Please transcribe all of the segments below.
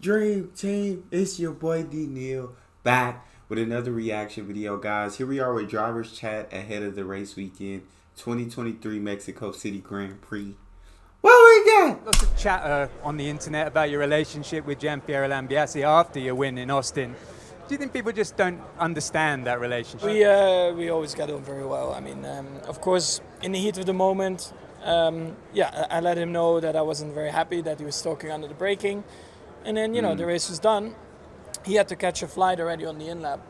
Dream Team? It's your boy Neal back with another reaction video, guys. Here we are with Drivers Chat ahead of the race weekend 2023 Mexico City Grand Prix. What we got? Lots of chatter on the internet about your relationship with Gianpiero Lambiase after your win in Austin. Do you think people just don't understand that relationship? We always got on very well. I mean, of course, in the heat of the moment, I let him know that I wasn't very happy that he was stalking under the braking. And then, the race was done. He had to catch a flight already on the in-lap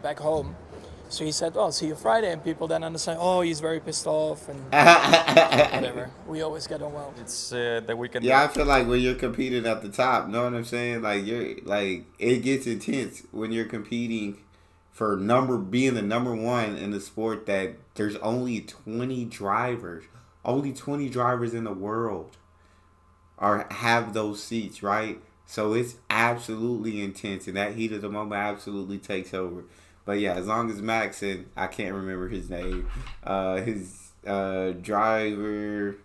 back home. So he said, "I'll see you Friday." And people then understand, oh, he's very pissed off and whatever. We always get on well. It's the weekend. Yeah, I feel like when you're competing at the top, know what I'm saying? Like it gets intense when you're competing for being the number one in the sport that there's only 20 drivers. Only 20 drivers in the world have those seats, right? So it's absolutely intense, and that heat of the moment absolutely takes over. But yeah, as long as Max and I can't remember his name, his driver,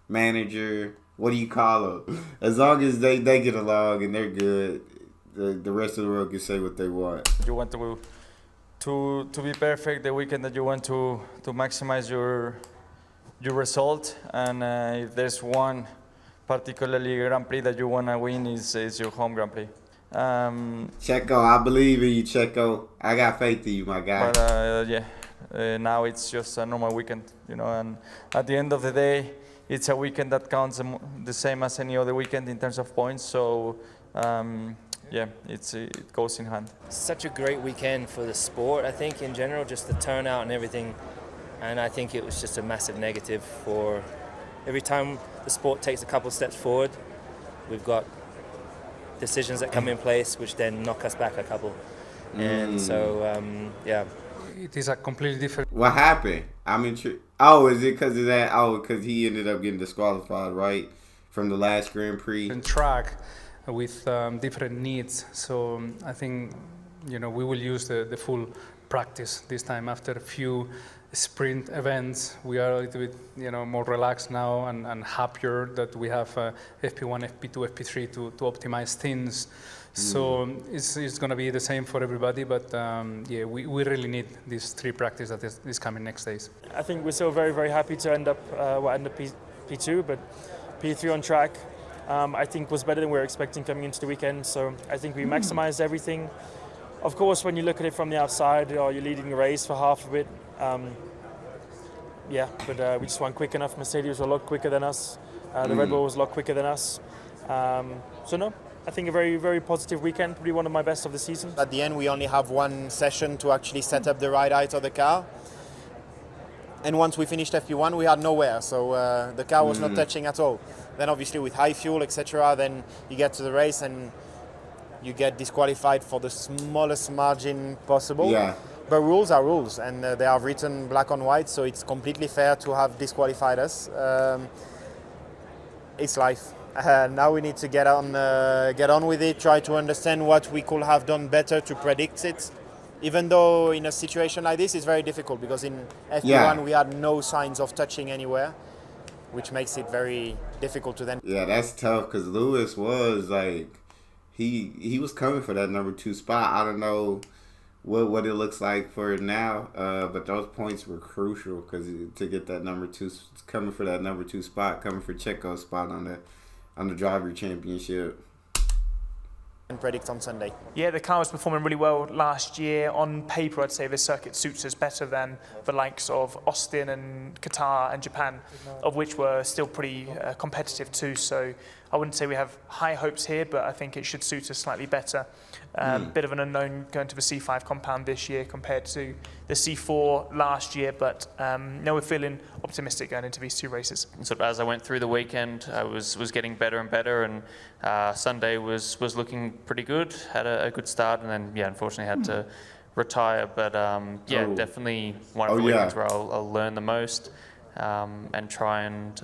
manager, what do you call them? As long as they get along and they're good, the rest of the world can say what they want. You want to be perfect the weekend that you want to maximize your result, and if there's one particularly Grand Prix that you want to win is your home Grand Prix. Checo, I believe in you, Checo. I got faith in you, my guy. But now it's just a normal weekend, and at the end of the day, it's a weekend that counts the same as any other weekend in terms of points. So it goes in hand. Such a great weekend for the sport, I think, in general, just the turnout and everything. And I think it was just a massive negative for every time the sport takes a couple steps forward, we've got decisions that come in place which then knock us back a couple. And so, It is a completely different... What happened? I'm intrigued. Oh, is it because of that? Oh, because he ended up getting disqualified, right? From the last Grand Prix. track with different needs. So I think, we will use the full practice this time. After a few sprint events, we are a little bit, more relaxed now and happier that we have FP1, FP2, FP3 to optimize things. So it's going to be the same for everybody, but we really need these three practice that is coming next days. I think we're still very, very happy to end up P2, but P3 on track, I think was better than we were expecting coming into the weekend. So I think we maximized everything. Of course, when you look at it from the outside, you're leading the race for half of it. But we just weren't quick enough. Mercedes was a lot quicker than us. The Red Bull was a lot quicker than us. I think a very, very positive weekend, probably one of my best of the season. At the end, we only have one session to actually set up the right height of the car. And once we finished FP1, we had nowhere, so the car was not touching at all. Then obviously with high fuel, etc., then you get to the race and you get disqualified for the smallest margin possible. Yeah. But rules are rules, and they are written black on white, so it's completely fair to have disqualified us. It's life. Now we need to get on with it, try to understand what we could have done better to predict it. Even though in a situation like this, it's very difficult, because in F1 we had no signs of touching anywhere, which makes it very difficult to then... Yeah, that's tough, because Lewis was like, he was coming for that number 2 spot. I don't know what it looks like for it now, but those points were crucial, because to get that number 2, coming for that number 2 spot, coming for Checo's spot on the driver championship. And predict on Sunday. Yeah, the car was performing really well last year. On paper, I'd say this circuit suits us better than the likes of Austin and Qatar and Japan, of which were still pretty competitive too. So I wouldn't say we have high hopes here, but I think it should suit us slightly better. Bit of an unknown going to the C5 compound this year compared to the C4 last year, but no, we're feeling optimistic going into these two races. So as I went through the weekend, I was getting better and better, and Sunday was looking pretty good. Had a good start, and then unfortunately had to retire. But definitely one of the weekends where I'll learn the most. And try and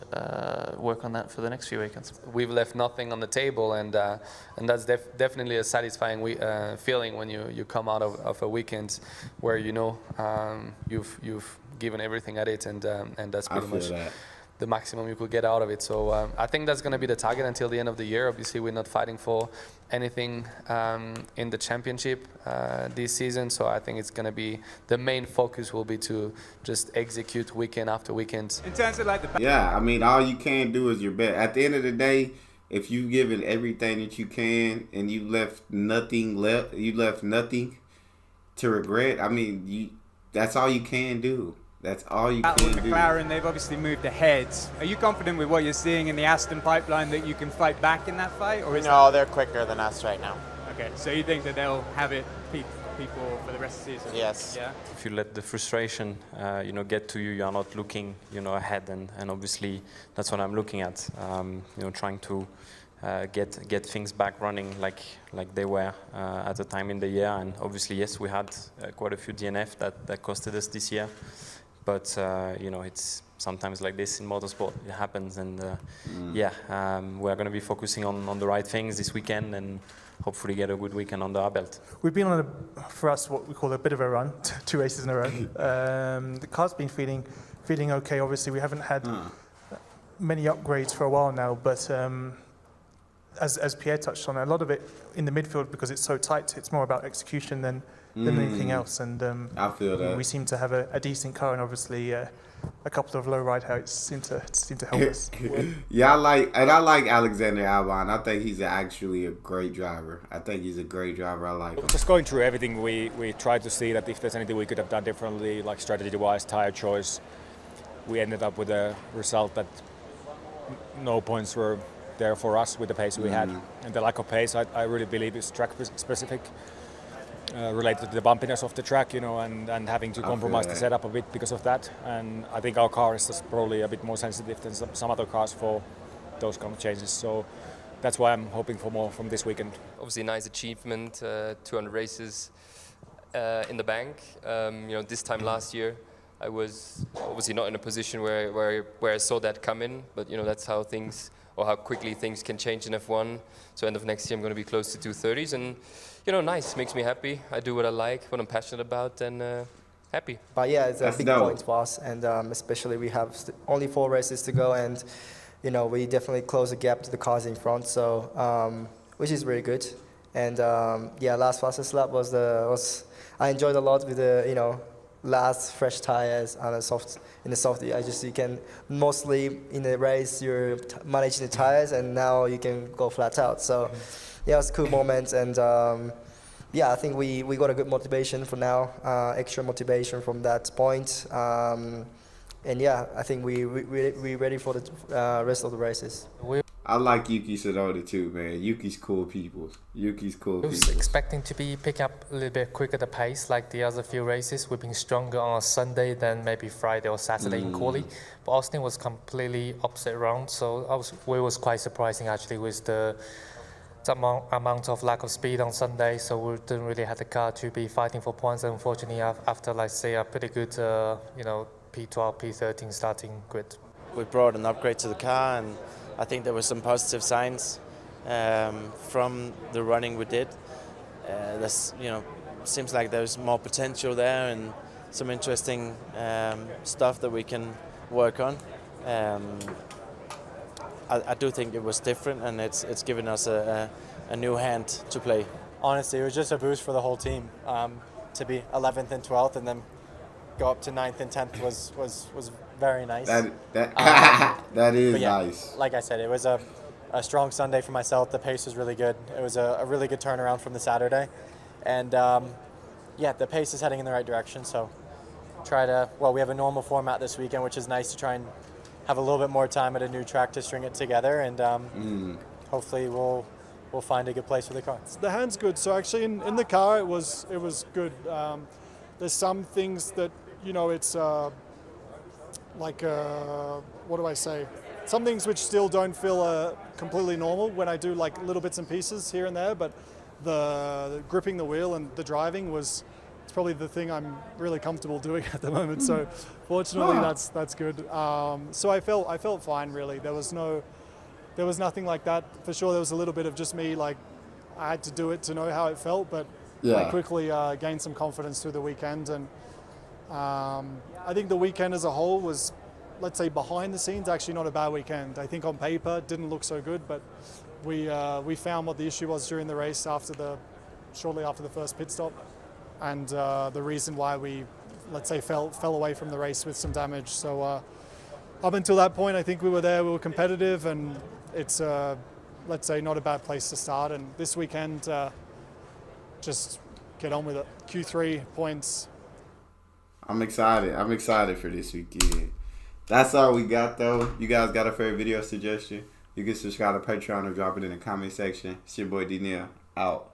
work on that for the next few weekends. We've left nothing on the table, and that's definitely a satisfying feeling when you come out of a weekend where you've given everything at it, and that's pretty much the maximum you could get out of it. So I think that's going to be the target until the end of the year. Obviously, we're not fighting for anything in the championship this season. So I think it's going to be the main focus will be to just execute weekend after weekend. In terms of like the Yeah, I mean, all you can do is your best. At the end of the day, if you've given everything that you can and you left nothing to regret, I mean, that's all you can do. That's all you battle can with do. McLaren, they've obviously moved ahead. Are you confident with what you're seeing in the Aston pipeline that you can fight back in that fight? Or No, they're quicker than us right now. Okay, so you think that they'll have it people for the rest of the season? Yes. Yeah. If you let the frustration, get to you, you are not looking, ahead, and obviously that's what I'm looking at. Trying to get things back running like they were at the time in the year, and obviously yes, we had quite a few DNF that costed us this year, but it's sometimes like this in motorsport. It happens, and we're going to be focusing on the right things this weekend and hopefully get a good weekend under our belt. We've been on, for us, what we call a bit of a run, 2 races in a row. The car's been feeling okay. Obviously, we haven't had many upgrades for a while now, but as Pierre touched on, a lot of it in the midfield, because it's so tight, it's more about execution than anything else. And I feel that. we seem to have a decent car, and obviously a couple of low ride heights seem to help us. Yeah, I like Alexander Albon. I think he's actually a great driver. I like him. Just going through everything, we tried to see that if there's anything we could have done differently, like strategy-wise, tire choice. We ended up with a result that no points were there for us with the pace we had. And the lack of pace, I really believe, is track-specific, related to the bumpiness of the track, and having to compromise the setup a bit because of that. And I think our car is just probably a bit more sensitive than some other cars for those kind of changes. So that's why I'm hoping for more from this weekend. Obviously, a nice achievement, 200 races in the bank. This time last year, I was obviously not in a position where I saw that come in, but that's how things, or how quickly things can change in F1. So end of next year, I'm going to be close to 230s, and nice, makes me happy. I do what I like, what I'm passionate about, and happy. But yeah, it's a That's big dope. point for us, and especially we have only 4 races to go, and we definitely close the gap to the cars in front, so which is really good. And last fastest lap was I enjoyed a lot with the last fresh tires on the soft. You can mostly in the race you're managing the tires, and now you can go flat out. So yeah, it was a cool moment, and I think we got a good motivation for now, extra motivation from that point. And yeah, I think we're ready for the rest of the races. I like Yuki Tsunoda too, man. Yuki's cool people. I was expecting to pick up a little bit quicker the pace like the other few races. We've been stronger on a Sunday than maybe Friday or Saturday in quali. But Austin was completely opposite round, so it was quite surprising actually with the amount of lack of speed on Sunday. So we didn't really have the car to be fighting for points. Unfortunately, after a pretty good P12, P13 starting grid. We brought an upgrade to the car, and I think there were some positive signs from the running we did. Seems like there's more potential there and some interesting stuff that we can work on. I do think it was different, and it's given us a new hand to play. Honestly, it was just a boost for the whole team. To be 11th and 12th and then go up to 9th and 10th was very nice. That is nice. Like I said, it was a strong Sunday for myself. The pace was really good. It was a really good turnaround from the Saturday. And the pace is heading in the right direction. So we have a normal format this weekend, which is nice to try and have a little bit more time at a new track to string it together. And hopefully we'll find a good place for the car. The hand's good. So actually in the car, it was good. There's some things that, it's what do I say? Some things which still don't feel completely normal when I do like little bits and pieces here and there, but the gripping the wheel and the driving it's probably the thing I'm really comfortable doing at the moment. So fortunately that's good. So I felt fine really. There was nothing like that. For sure there was a little bit of just me, like I had to do it to know how it felt, but I quickly gained some confidence through the weekend, and I think the weekend as a whole was let's say behind the scenes, actually not a bad weekend. I think on paper it didn't look so good, but we found what the issue was during the race shortly after the first pit stop, and the reason why we, let's say, fell away from the race with some damage. So up until that point, I think we were competitive, and it's let's say not a bad place to start. And this weekend, just get on with it. Q3 points. I'm excited for this weekend. That's all we got, though. You guys got a favorite video suggestion? You can subscribe to Patreon or drop it in the comment section. It's your boy Neal, out.